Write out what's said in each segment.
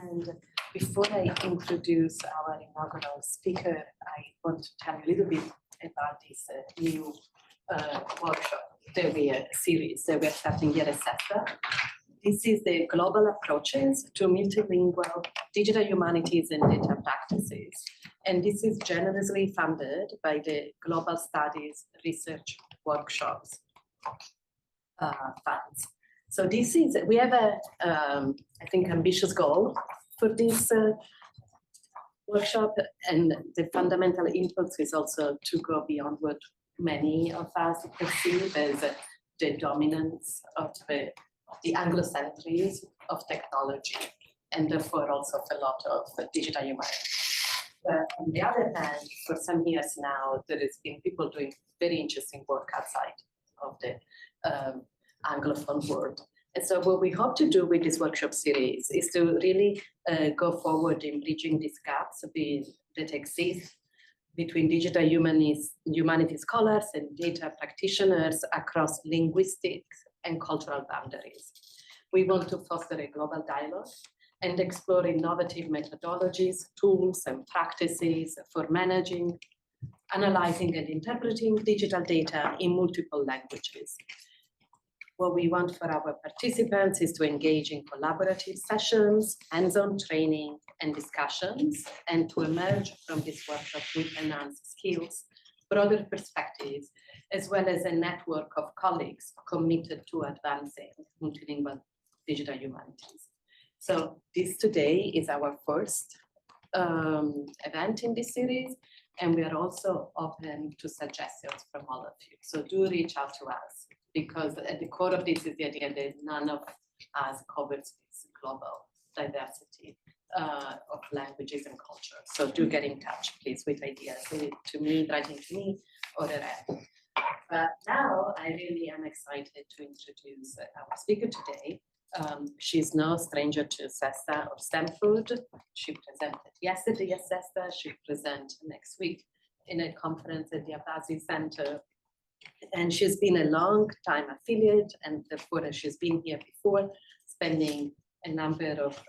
And before I introduce our inaugural speaker, I want to tell you a little bit about this new workshop series that we're starting here at SESTA. This is the global approaches to multilingual digital humanities and data practices. And this is generously funded by the Global Studies Research Workshops funds. So this is, we have a, I think, ambitious goal for this workshop, and the fundamental impulse is also to go beyond what many of us perceive as the dominance of the Anglocentrism of technology, and therefore also a lot of digital humanities. But on the other hand, for some years now, there has been people doing very interesting work outside of the Anglophone world. And so what we hope to do with this workshop series is to really go forward in bridging these gaps that exist between digital humanities scholars and data practitioners across linguistic and cultural boundaries. We want to foster a global dialogue and explore innovative methodologies, tools, and practices for managing, analyzing, and interpreting digital data in multiple languages. What we want for our participants is to engage in collaborative sessions, hands-on training, and discussions, and to emerge from this workshop with enhanced skills, broader perspectives, as well as a network of colleagues committed to advancing multilingual digital humanities. So this today is our first event in this series, and we are also open to suggestions from all of you. So do reach out to us, because at the core of this is the idea that none of us covers this global diversity of languages and culture. So do get in touch, please, with ideas to me, writing to me, or around. But now I really am excited to introduce our speaker today. She's no stranger to SESTA or Stanford. She presented yesterday at SESTA. She'll present next week in a conference at the Abbasi Center. And she's been a long time affiliate, and therefore she's been here before, spending a number of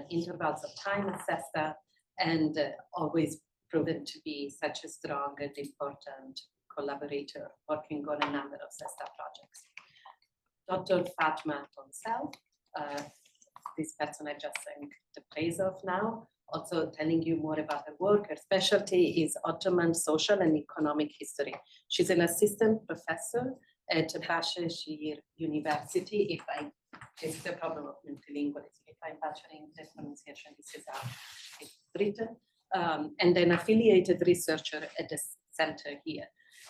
intervals of time at SESTA, and always proven to be such a strong and important collaborator working on a number of SESTA projects. Dr. Fatma Öncel, this person I just sang the praise of now, also telling you more about her work. Her specialty is Ottoman social and economic history. She's an assistant professor at Başakşehir University. This is the problem of multilingualism. If I'm butchering the pronunciation, this is how it's written. And an affiliated researcher at the center here.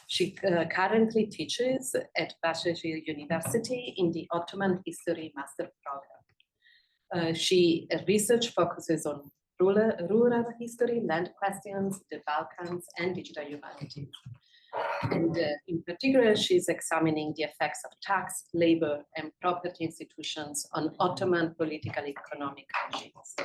She currently teaches at Başakşehir University in the Ottoman History Master Program. She research focuses on rural history, land questions, the Balkans, and digital humanities. And in particular, she's examining the effects of tax, labor, and property institutions on Ottoman political economic regimes.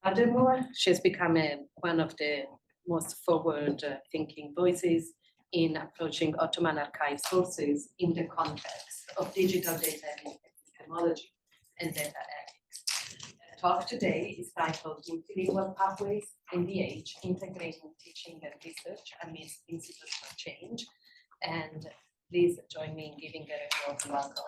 Furthermore, she's become one of the most forward-thinking voices in approaching Ottoman archive sources in the context of digital data epistemology and data ethics. The talk today is titled Multilingual Pathways in the Age, Integrating Teaching and Research Amidst Institutional Change. And please join me in giving her a warm welcome.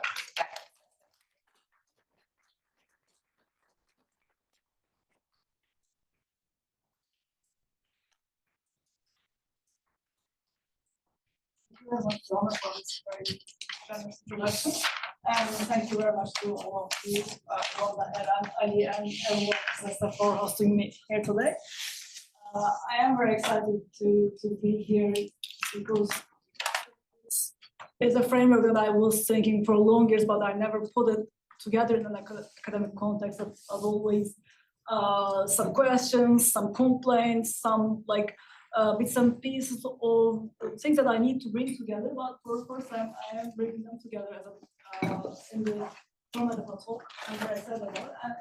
Thank you very much, Donna, for this very generous introduction. And thank you very much to all of you, Wanda, and Ali, and everyone for hosting me here today. I am very excited to be here because it's a framework that I was thinking for long years, but I never put it together in an academic context. As always, some questions, some complaints, some bits and pieces of things that I need to bring together, but for the first time I am bringing them together as in the format of a talk. I'm very excited about it. And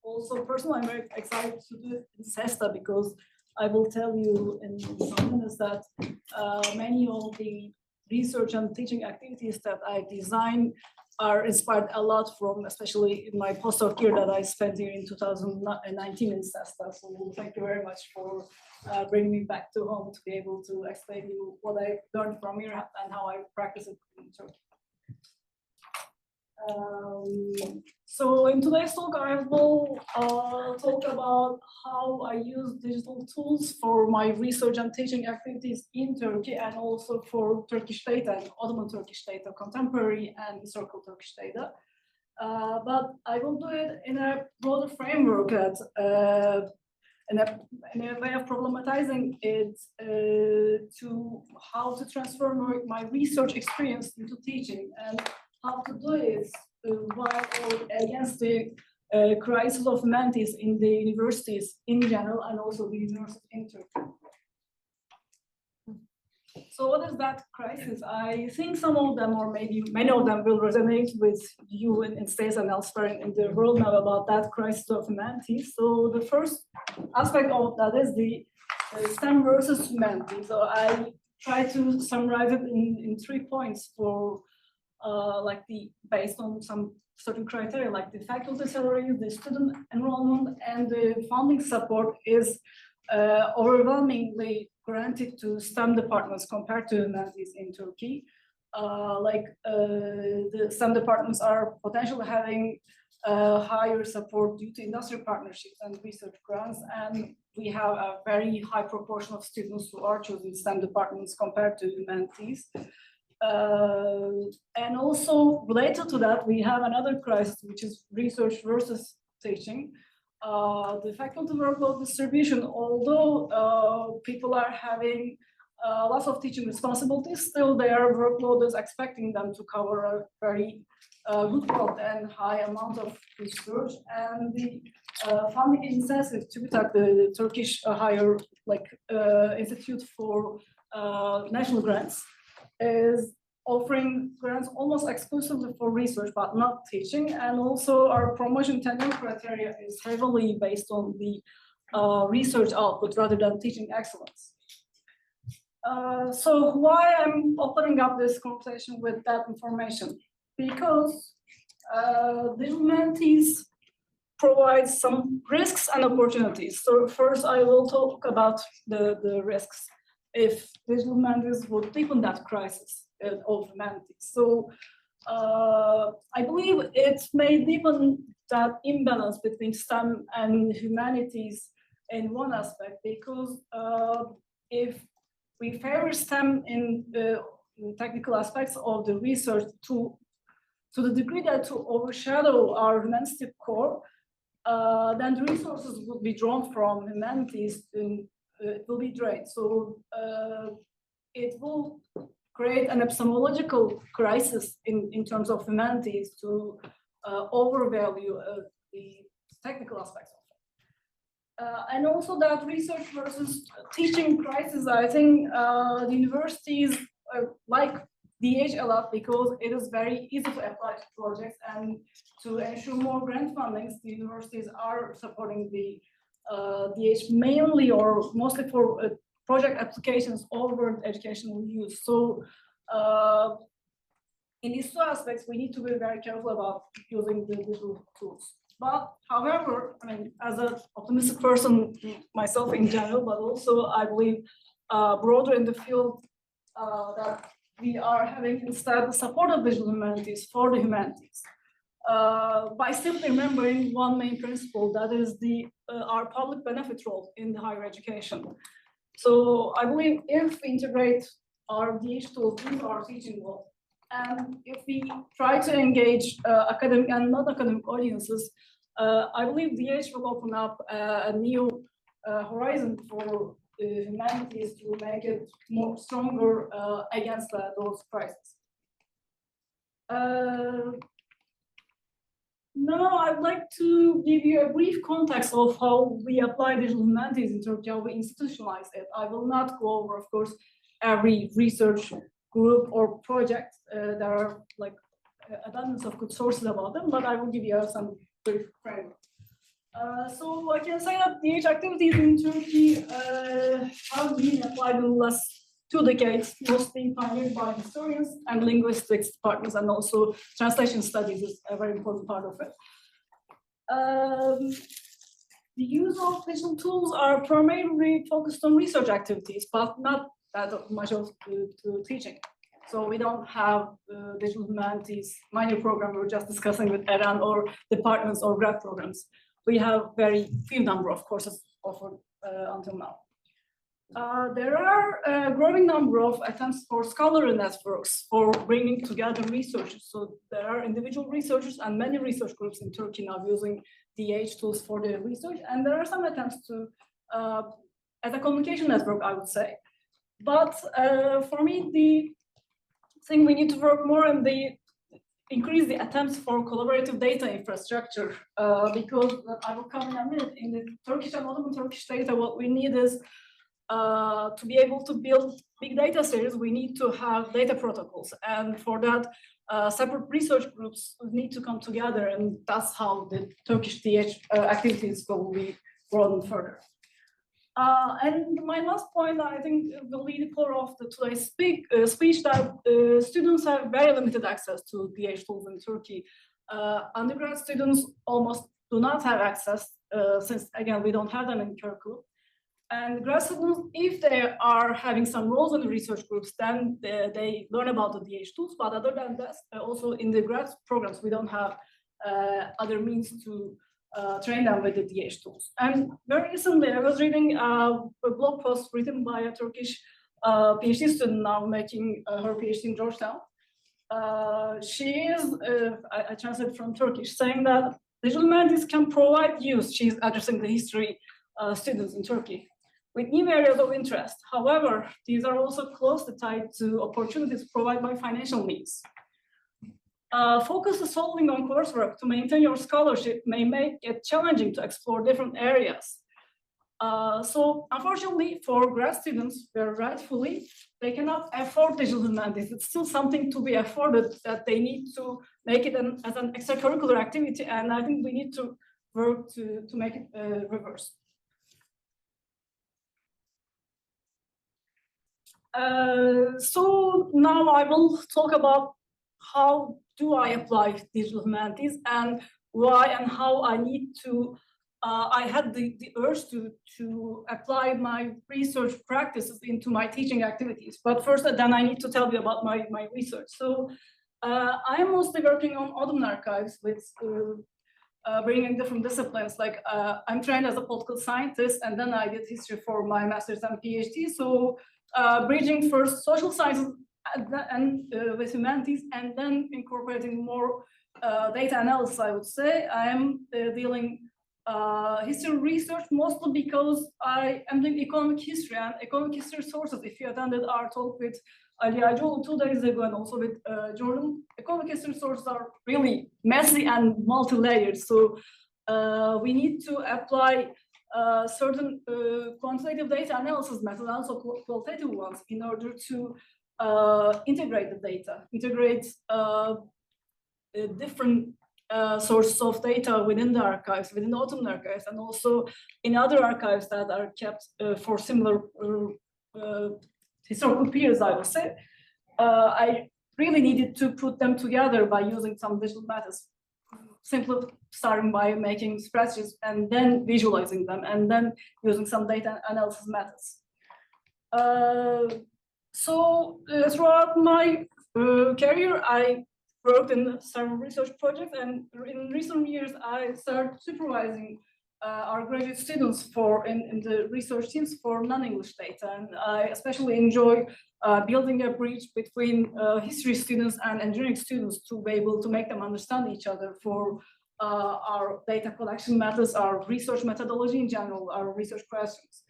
also personally, I'm very excited to do it in SESTA because I will tell you in some minutes that many of the research and teaching activities that I design are inspired a lot from, especially in my postdoc year that I spent here in 2019 in SESTA. So thank you very much for bringing me back to home to be able to explain to you what I learned from here and how I practice it in Turkey. So in today's talk, I will talk about how I use digital tools for my research and teaching activities in Turkey, and also for Turkish data and Ottoman Turkish data, contemporary and historical Turkish data. But I will do it in a broader framework, in a way of problematizing it to how to transfer my research experience into teaching, and how to do it while or against the crisis of humanities in the universities in general, and also the universities in Turkey. So what is that crisis? I think some of them, or maybe many of them, will resonate with you in States and elsewhere in the world now about that crisis of humanities. So the first aspect of that is the STEM versus humanities. So I try to summarize it in 3 points for based on some certain criteria, like the faculty salaries, the student enrollment, and the funding support is overwhelmingly granted to STEM departments compared to humanities in Turkey. The STEM departments are potentially having higher support due to industrial partnerships and research grants, and we have a very high proportion of students who are choosing STEM departments compared to humanities. And also related to that, we have another crisis, which is research versus teaching. The faculty workload distribution, although people are having lots of teaching responsibilities, still their workload is expecting them to cover a very good growth and high amount of research. And the funding incentive, TÜBİTAK, the Turkish higher institute for national grants, is offering grants almost exclusively for research, but not teaching. And also our promotion tenure criteria is heavily based on the research output rather than teaching excellence. So why I'm opening up this conversation with that information? Because the humanities provides some risks and opportunities. So first I will talk about the risks if digital humanities would deepen that crisis of humanities. So I believe it may deepen that imbalance between STEM and humanities in one aspect, because if we favor STEM in the technical aspects of the research to the degree that to overshadow our humanistic core, then the resources would be drawn from humanities and it will be drained. So it will create an epistemological crisis in terms of humanities to overvalue the technical aspects of it. And also that research versus teaching crisis, I think the universities like DH a lot because it is very easy to apply to projects, and to ensure more grant fundings, the universities are supporting the DH mainly or mostly for project applications over educational use. So in these two aspects, we need to be very careful about using the digital tools. But however, I mean, as an optimistic person myself in general, but also I believe broader in the field that we are having instead the support of digital humanities for the humanities. By simply remembering one main principle, that is our public benefit role in the higher education. So I believe if we integrate our DH tools into our teaching world, and if we try to engage academic and non-academic audiences, I believe DH will open up a new horizon for the humanities to make it more stronger against those crises. Now I'd like to give you a brief context of how we apply digital humanities in Turkey, how we institutionalize it. I will not go over, of course, every research group or project. There are like abundance of good sources about them, but I will give you some brief framework. So I can say that DH activities in Turkey have been applied in the last 2 decades, mostly pioneered by historians and linguistics departments, and also translation studies is a very important part of it. The use of digital tools are primarily focused on research activities, but not that much of to teaching. So we don't have digital humanities minor program we were just discussing with Eren, or departments or grad programs. We have very few number of courses offered until now. There are a growing number of attempts for scholarly networks for bringing together researchers. So there are individual researchers and many research groups in Turkey now using DH tools for their research. And there are some attempts to, as a communication network, I would say. But for me, the thing we need to work more on increase the attempts for collaborative data infrastructure, because I will come in a minute. In the Turkish and Ottoman Turkish data, what we need is to be able to build big data series, we need to have data protocols. And for that, separate research groups need to come together, and that's how the Turkish DH activities will be broadened further. And my last point, I think, will be the core of today's speech, that students have very limited access to DH tools in Turkey. Undergrad students almost do not have access, since, again, we don't have them in curriculum. And grad students, if they are having some roles in the research groups, then they learn about the DH tools. But other than that, also in the grad programs, we don't have other means to train them with the DH tools. And very recently, I was reading a blog post written by a Turkish PhD student now making her PhD in Georgetown. She is, I translate from Turkish, saying that digital humanities can provide use. She's addressing the history students in Turkey with new areas of interest. However, these are also closely tied to opportunities provided by financial means. Focus solely on coursework to maintain your scholarship may make it challenging to explore different areas. So unfortunately for grad students, where rightfully they cannot afford digital humanities, it's still something to be afforded, that they need to make it as an extracurricular activity, and I think we need to work to make it reverse. So now I will talk about how do I apply digital humanities, and why and how I need to, I had the urge to apply my research practices into my teaching activities. But first, then I need to tell you about my research. So I am mostly working on Ottoman archives with bringing different disciplines. Like I'm trained as a political scientist, and then I did history for my master's and PhD. So bridging first social sciences and with humanities, and then incorporating more data analysis, I would say. I am dealing history research mostly because I am doing economic history and economic history sources. If you attended our talk with Ali Ajol 2 days ago, and also with Jordan, economic history sources are really messy and multi-layered. So we need to apply certain quantitative data analysis methods, and also qualitative ones, in order to integrate the data, integrate different sources of data within the archives, within the Ottoman archives, and also in other archives that are kept for similar historical periods, I would say. I really needed to put them together by using some digital methods, simply starting by making spreadsheets and then visualizing them, and then using some data analysis methods. So throughout my career, I worked in several research projects, and in recent years, I started supervising our graduate students in the research teams for non-English data. And I especially enjoy building a bridge between history students and engineering students to be able to make them understand each other for our data collection methods, our research methodology in general, our research questions.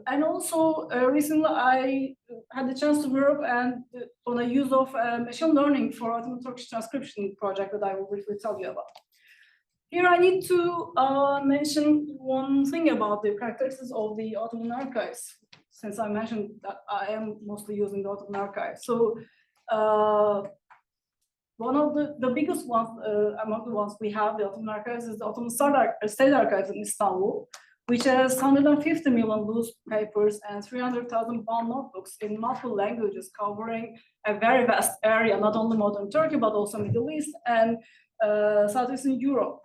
And also recently I had the chance to work on the use of machine learning for Ottoman Turkish transcription project that I will briefly tell you about. Here I need to mention one thing about the characteristics of the Ottoman archives, since I mentioned that I am mostly using the Ottoman archives. So one of the biggest ones among the ones we have, the Ottoman archives, is the Ottoman State Archives in Istanbul. which has 150 million loose papers and 300,000 bound notebooks in multiple languages, covering a very vast area, not only modern Turkey, but also Middle East and Southeastern Europe.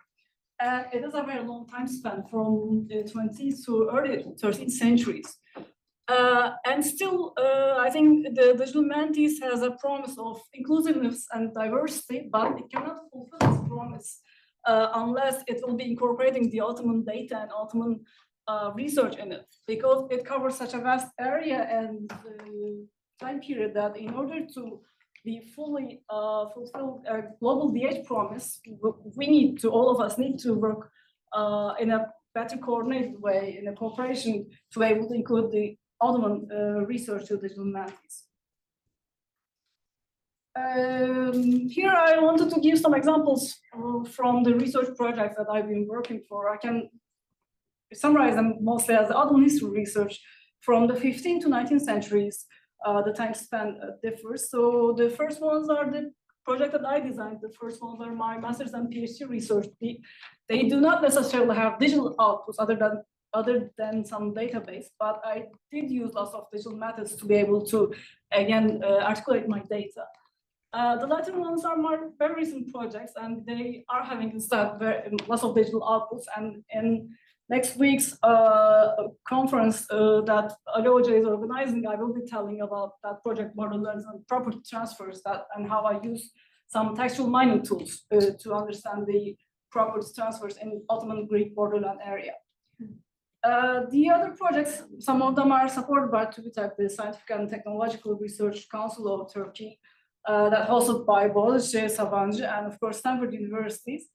And it is a very long time span from the 20th to early 13th centuries. And still, I think the Digital Humanities has a promise of inclusiveness and diversity, but it cannot fulfill this promise unless it will be incorporating the Ottoman data and Ottoman research in it, because it covers such a vast area and time period that in order to be fully fulfill a global DH promise, we need to, all of us need to work in a better coordinated way, in a cooperation, to be able to include the Ottoman research to Digital Humanities. Here I wanted to give some examples from the research projects that I've been working for. I can summarize them mostly as Ottoman history research from the 15th to 19th centuries. The time span differs. So the first ones are the project that I designed. The first ones are my master's and PhD research. They do not necessarily have digital outputs other than some database, but I did use lots of digital methods to be able to, again, articulate my data. The latter ones are my very recent projects, and they are having instead lots of digital outputs. And in next week's conference that Aloja is organizing, I will be telling about that project borderlands and property transfers and how I use some textual mining tools to understand the property transfers in Ottoman Greek borderland area. The other projects, some of them are supported by TÜBİTAK, the Scientific and Technological Research Council of Turkey, that hosted by Boğaziçi, Sabancı, and of course Stanford universities.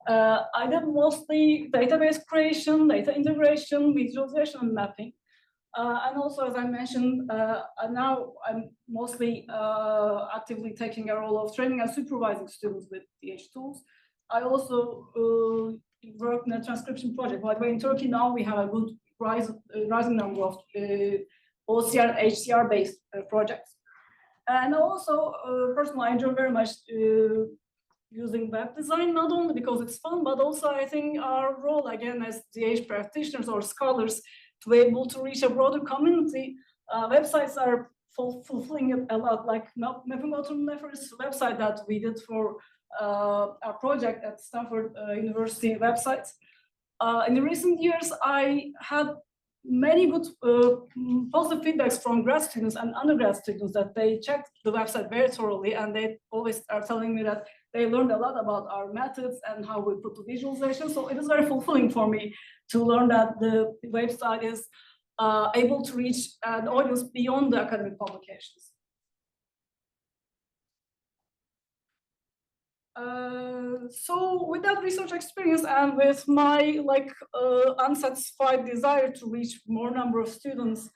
I did mostly database creation, data integration, visualization, and mapping. And also, as I mentioned, now I'm mostly actively taking a role of training and supervising students with DH tools. I also work in a transcription project. By the way, in Turkey now we have a good rising number of OCR and HCR-based projects. And also, personally, I enjoy very much using web design, not only because it's fun, but also I think our role, again, as DH practitioners or scholars, to be able to reach a broader community. Websites are fulfilling it a lot, like Mapping Ottoman first website that we did for our project at Stanford University websites. In the recent years, I had many good positive feedbacks from grad students and undergrad students that they checked the website very thoroughly, and they always are telling me that they learned a lot about our methods and how we put the visualization. So it is very fulfilling for me to learn that the website is able to reach an audience beyond the academic publications. So with that research experience and with my unsatisfied desire to reach more number of students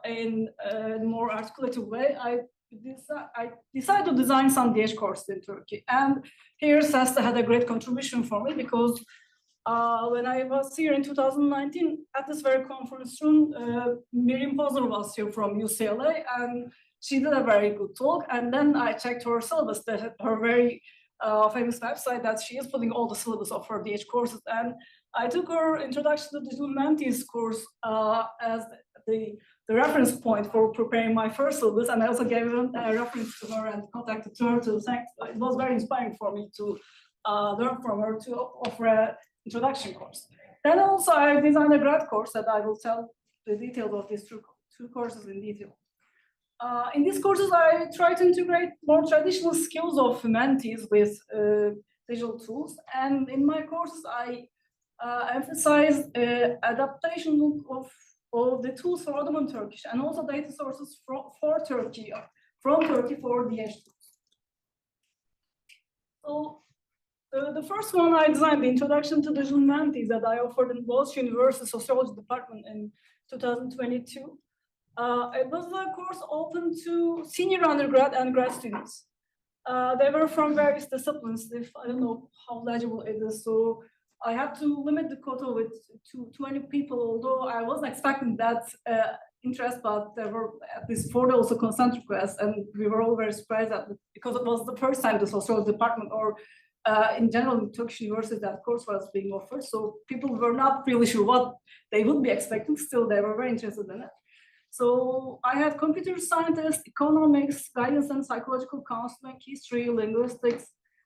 in a more articulated way, I decided to design some DH courses in Turkey. And here SESTA had a great contribution for me, because when I was here in 2019 at this very conference room, Miriam Pozner was here from UCLA, and she did a very good talk. And then I checked her syllabus, her very famous website that she is putting all the syllabus of her DH courses. And I took her Introduction to Digital Humanities course as the reference point for preparing my first syllabus. And I also gave a reference to her and contacted her to thank. It was very inspiring for me to learn from her to offer an introduction course. Then also I designed a grad course that I will tell the details of these two courses in detail. In these courses, I try to integrate more traditional skills of humanities with digital tools. And in my courses, I emphasize adaptation of the tools for Ottoman Turkish and also data sources for Turkey, from Turkey for DH tools. So the first one I designed, the Introduction to Digital Humanities, that I offered in Boğaziçi University Sociology Department in 2022. It was a course open to senior undergrad and grad students. They were from various disciplines. I don't know how legible it is, so I had to limit the quota to 20 people, although I wasn't expecting that interest, but there were at least 40 also consent requests, and we were all very surprised at it, because it was the first time the sociology department or in general, in Turkish universities, that course was being offered. So people were not really sure what they would be expecting. Still, they were very interested in it. So I had computer scientists, economics, guidance and psychological counseling, history, linguistics,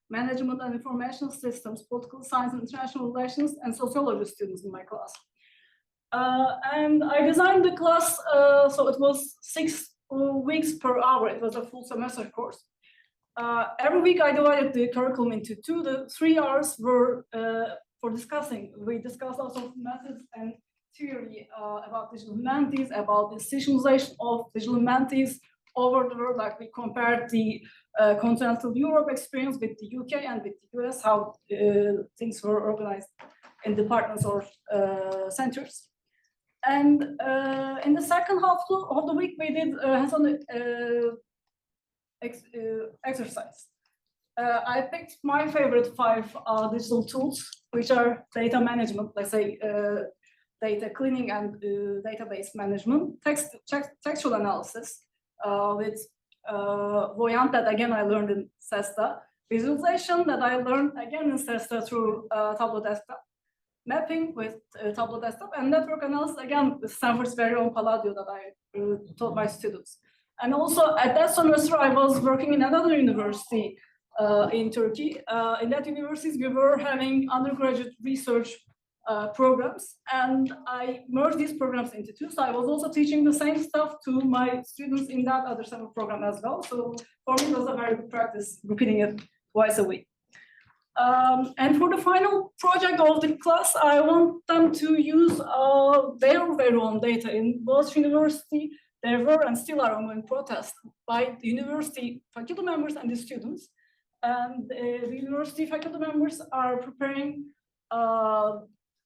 management and information systems, political science and international relations, and sociology students in my class. And I designed the class, so it was 6 weeks per hour. It was a full semester course. Every week I divided the curriculum into 2. The 3 hours were for discussing. We discussed also methods and theory about digital humanities, about the institutionalization of digital humanities over the world. Like we compared the continental Europe experience with the UK and with the US, how things were organized in departments or centers. And in the second half of the week, we did hands-on exercise. I picked my favorite 5 digital tools, which are data management, let's say data cleaning and database management, textual analysis with Voyant, that again I learned in CESTA, visualization that I learned again in CESTA through Tableau Desktop, mapping with Tableau Desktop, and network analysis, again, with Stanford's very own Palladio that I taught my students. And also at that semester, I was working in another university in Turkey. In that university, we were having undergraduate research programs, and I merged these programs into 2. So I was also teaching the same stuff to my students in that other summer program as well. So for me, it was a very good practice, repeating it twice a week. And for the final project of the class, I want them to use their very own data. In both university, there were and still are ongoing protests by the university faculty members and the students. And the university faculty members are preparing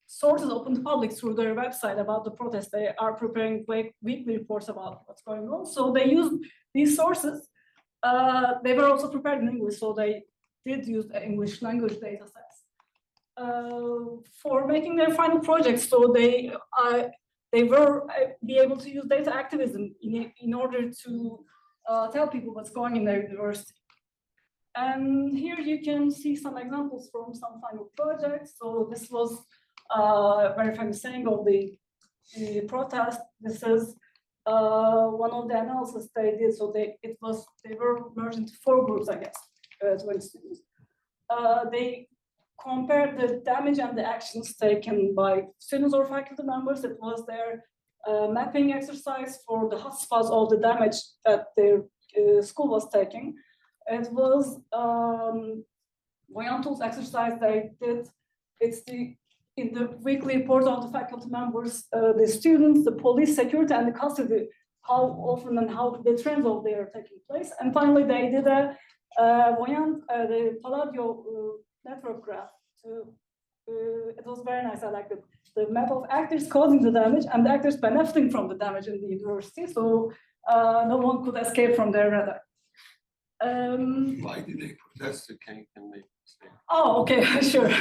sources open to public through their website about the protest. They are preparing weekly reports about what's going on. So they use these sources. They were also prepared in English, so they did use the English language data sets for making their final projects. So they were be able to use data activism in order to tell people what's going in their university. And here you can see some examples from some final projects. So this was a very famous saying of the protest. This is one of the analysis they did. So they were merged into 4 groups, I guess, 20 students. They compared the damage and the actions taken by students or faculty members. It was their mapping exercise for the hotspots of the damage that their school was taking. It was Voyant tools exercise they did. It's in the weekly reports of the faculty members, the students, the police, security, and the custody, how often and how the trends of they are taking place. And finally, they did a Voyant, the Palladio network graph. It was very nice. I liked it. The map of actors causing the damage and the actors benefiting from the damage in the university. So no one could escape from their radar. Why did they protest? Can they say? Oh, okay, sure.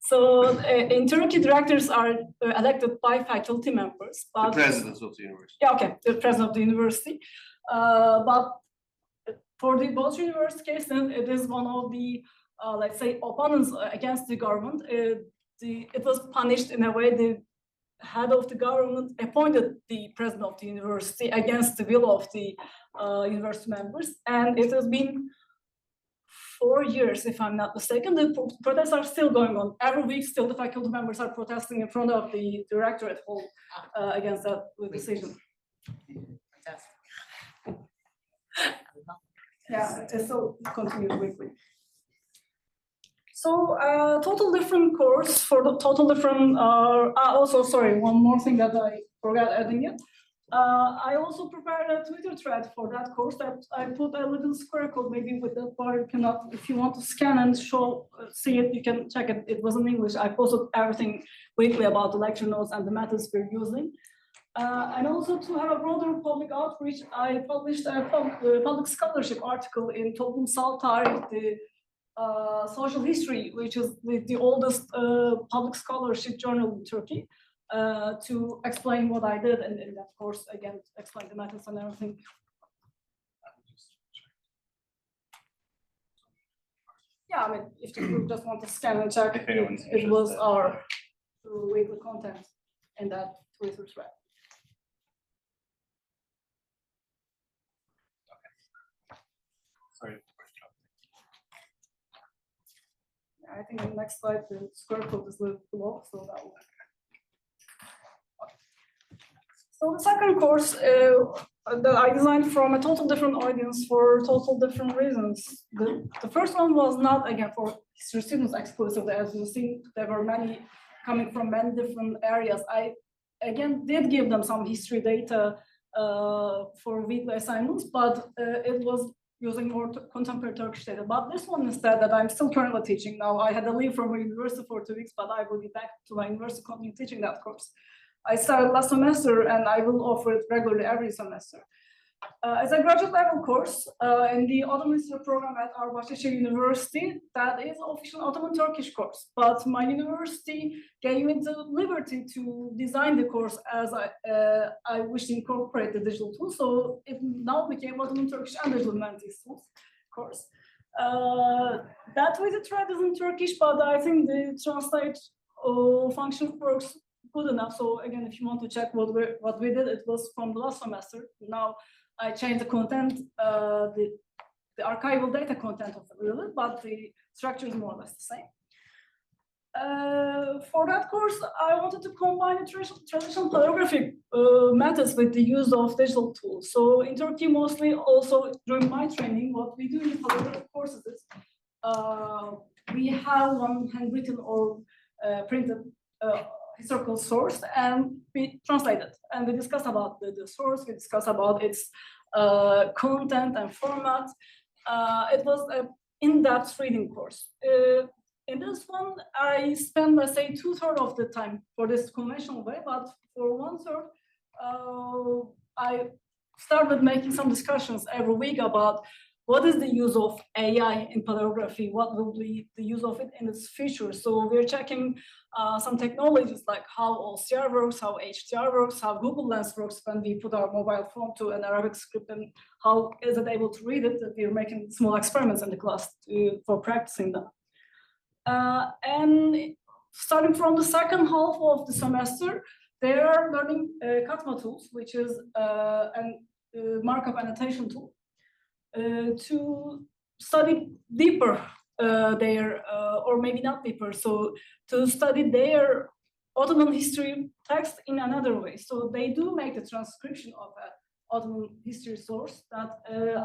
So in Turkey, directors are elected by faculty members. But, the presidents of the university. Yeah, okay, the president of the university. But for the both university case, then it is one of the, let's say, opponents against the government. It was punished in a way. The head of the government appointed the president of the university against the will of the university members. And it has been 4 years, if I'm not mistaken. The protests are still going on. Every week, still the faculty members are protesting in front of the directorate hall against that decision. Yeah, it still continues weekly. So total different course for the total different, also, sorry, one more thing that I forgot adding it. I also prepared a Twitter thread for that course that I put a little square code, maybe with that bar. You cannot, if you want to scan and see it, you can check it. It was in English. I posted everything weekly about the lecture notes and the methods we're using. And also to have a broader public outreach, I published a public scholarship article in Toplumsal Tarih, the social history, which is the oldest public scholarship journal in Turkey, to explain what I did, and in that course, again, explain the methods and everything. Yeah, I mean, if the group just want to scan and check, If anyone's it was interested. our weekly content in that Twitter thread. Sorry. I think in the next slide, the square code is listed below, so that will. So the second course that I designed from a total different audience for total different reasons. The first one was not, again, for history students exclusively. As you see, there were many coming from many different areas. I, again, did give them some history data for weekly assignments, but it was using more contemporary Turkish data. But this one instead that I'm still currently teaching now, I had to leave from university for 2 weeks, but I will be back to my university continue teaching that course. I started last semester and I will offer it regularly every semester. As a graduate level course in the Ottoman history program at our Bahçeşehir University, that is official Ottoman Turkish course. But my university gave me the liberty to design the course as I wish to incorporate the digital tools. So it now became Ottoman Turkish and Digital Humanities tools course. That way the thread is in Turkish, but I think the translate function works good enough. So again, if you want to check what we did, it was from the last semester. Now I changed the content, the archival data content of it a little bit, but the structure is more or less the same. For that course, I wanted to combine the traditional paleographic methods with the use of digital tools. So in Turkey, mostly also during my training, what we do in the paleographic courses is we have one handwritten or printed historical source and we translate it and we discuss about the source, we discuss about its content and format. It was an in-depth reading course. In this one, I spent, let's say, 2/3 of the time for this conventional way, but for 1/3, I started making some discussions every week about what is the use of AI in paleography, what will be the use of it in its future. So we're checking some technologies like how OCR works, how HDR works, how Google Lens works when we put our mobile phone to an Arabic script and how is it able to read it. We're making small experiments in the class for practicing them. And starting from the second half of the semester, they are learning Fatma tools, which is a markup annotation tool, to study deeper or maybe not deeper, so to study their Ottoman history text in another way. So they do make the transcription of an Ottoman history source that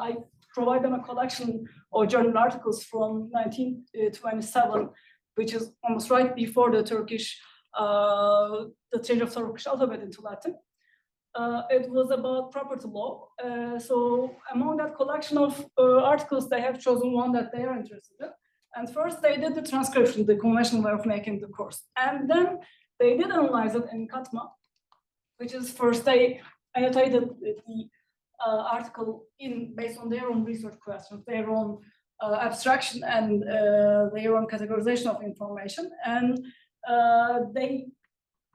I provide them a collection of journal articles from 1927, which is almost right before the Turkish, the change of Turkish alphabet into Latin. It was about property law. So among that collection of articles, they have chosen one that they are interested in. And first they did the transcription, the conventional way of making the course. And then they did analyze it in Fatma, which is first they annotated the article based on their own research questions, their own abstraction and their own categorization of information. And they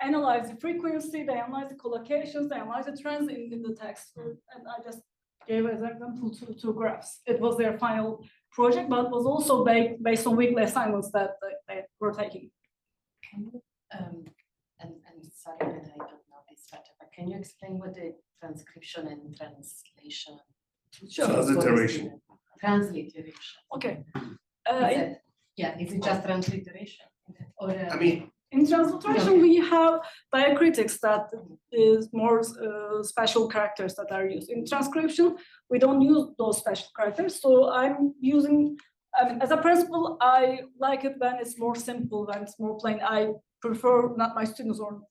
analyze the frequency, they analyze the collocations, they analyze the trends in the text. And I just gave an example two graphs. It was their final project, but was also based on weekly assignments that they were taking. Can you, and sorry that I don't know this better, but can you explain what the transcription and translation? Sure. Transliteration. Transliteration. Okay. Is it just transliteration? Or, I mean, in transliteration, we have diacritics that is more special characters that are used. In transcription, we don't use those special characters. So I'm using, as a principle, I like it when it's more simple, when it's more plain. I prefer, not my students or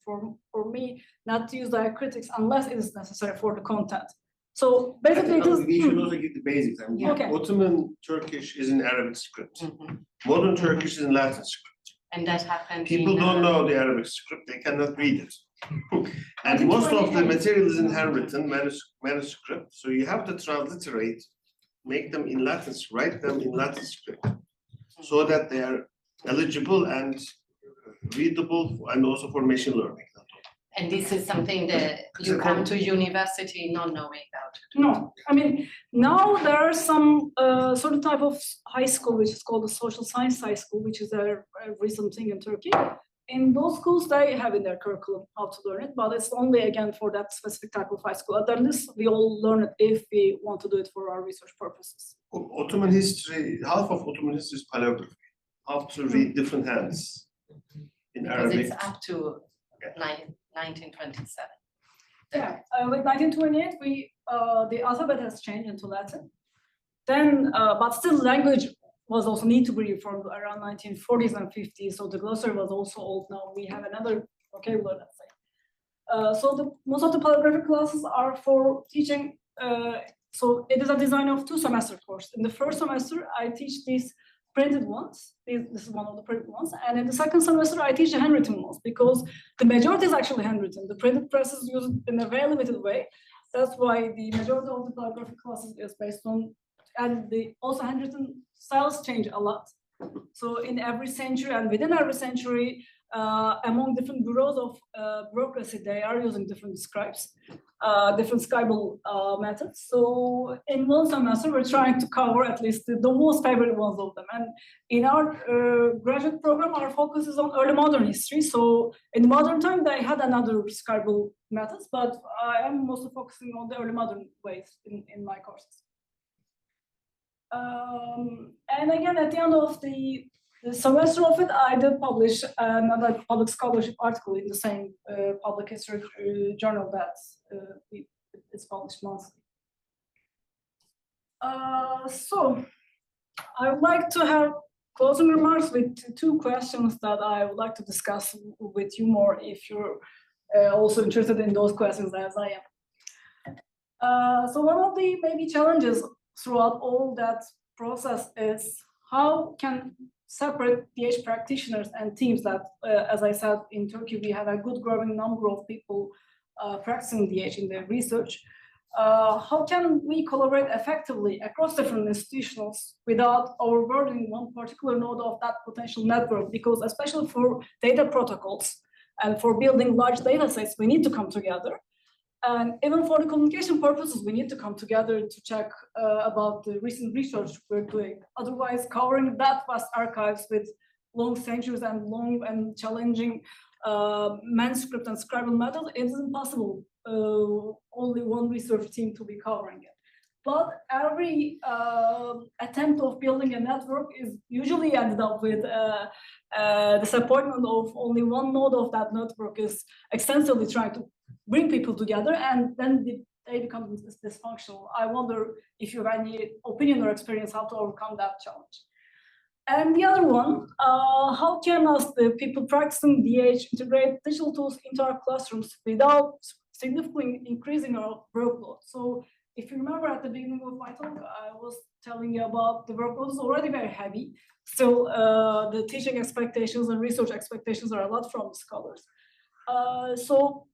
for me, not to use diacritics unless it is necessary for the content. So basically, we should also get the basics. I mean, Okay. Ottoman Turkish is in Arabic script. Modern Turkish is in Latin script. And that happened. People don't know the Arabic script; they cannot read it. And most of the material is in handwritten manuscript, so you have to transliterate, make them in Latin, write them in Latin script, so that they are eligible and readable, and also for machine learning. And this is something that you come to university not knowing how to do. No, I mean, now there are some sort of type of high school, which is called the social science high school, which is a recent thing in Turkey. In those schools, they have in their curriculum how to learn it, but it's only, again, for that specific type of high school. Other than this, we all learn it if we want to do it for our research purposes. Ottoman history, half of Ottoman history is paleography. How to read different hands in Because Arabic. it's up to 1927. Yeah, with 1928, the alphabet has changed into Latin. Then, but still, language was also need to be reformed around 1940s and 50s. So the glossary was also old. Now we have another vocabulary, let's say. So most of the paleographic classes are for teaching. So it is a design of 2-semester course. In the first semester, I teach these printed ones. This is one of the printed ones. And in the second semester, I teach the handwritten ones because the majority is actually handwritten. The printed presses use it in a very limited way. That's why the majority of the paleographic classes is based on, and the also handwritten styles change a lot. So in every century and within every century, among different bureaus of bureaucracy, they are using different scribes, different scribal methods. So in one semester, we're trying to cover at least the most favorite ones of them. And in our graduate program, our focus is on early modern history. So in modern time, they had another scribal methods, but I am mostly focusing on the early modern ways in my courses. And again, at the end of the semester of it, I did publish another public scholarship article in the same public history journal that it's published monthly. So I would like to have closing remarks with 2 questions that I would like to discuss with you more if you're also interested in those questions as I am. So one of the maybe challenges throughout all that process is how can separate DH practitioners and teams that, as I said, in Turkey, we have a good growing number of people practicing DH in their research. How can we collaborate effectively across different institutions without overburdening one particular node of that potential network? Because especially for data protocols and for building large data sets, we need to come together. And even for the communication purposes, we need to come together to check about the recent research we're doing. Otherwise, covering that vast archives with long centuries and long and challenging manuscript and scribal methods, it is impossible. Only one research team to be covering it. But every attempt of building a network is usually ended up with disappointment of only one node of that network is extensively trying to bring people together, and then they become dysfunctional. I wonder if you have any opinion or experience how to overcome that challenge. And the other one, how can us, the people practicing DH, integrate digital tools into our classrooms without significantly increasing our workload? So if you remember at the beginning of my talk, I was telling you about the workload is already very heavy. Still, the teaching expectations and research expectations are a lot from scholars. So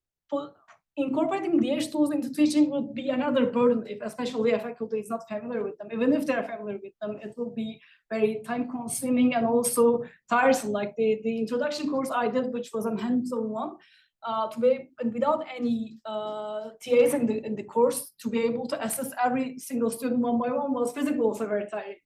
incorporating DH tools into teaching would be another burden, especially if faculty is not familiar with them. Even if they're familiar with them, it will be very time-consuming and also tiresome. Like the introduction course I did, which was a hands-on one, without any TAs in the course, to be able to assess every single student one by one was physically also very tiring.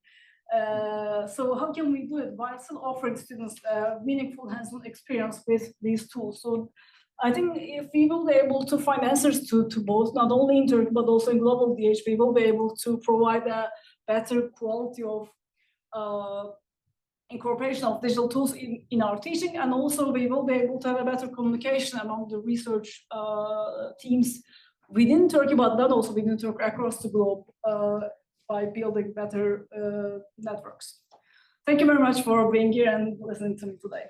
So how can we do it while still offering students meaningful hands-on experience with these tools? So I think if we will be able to find answers to both, not only in Turkey, but also in global DH, we will be able to provide a better quality of incorporation of digital tools in our teaching, and also we will be able to have a better communication among the research teams within Turkey, but not also within Turkey, across the globe, by building better networks. Thank you very much for being here and listening to me today.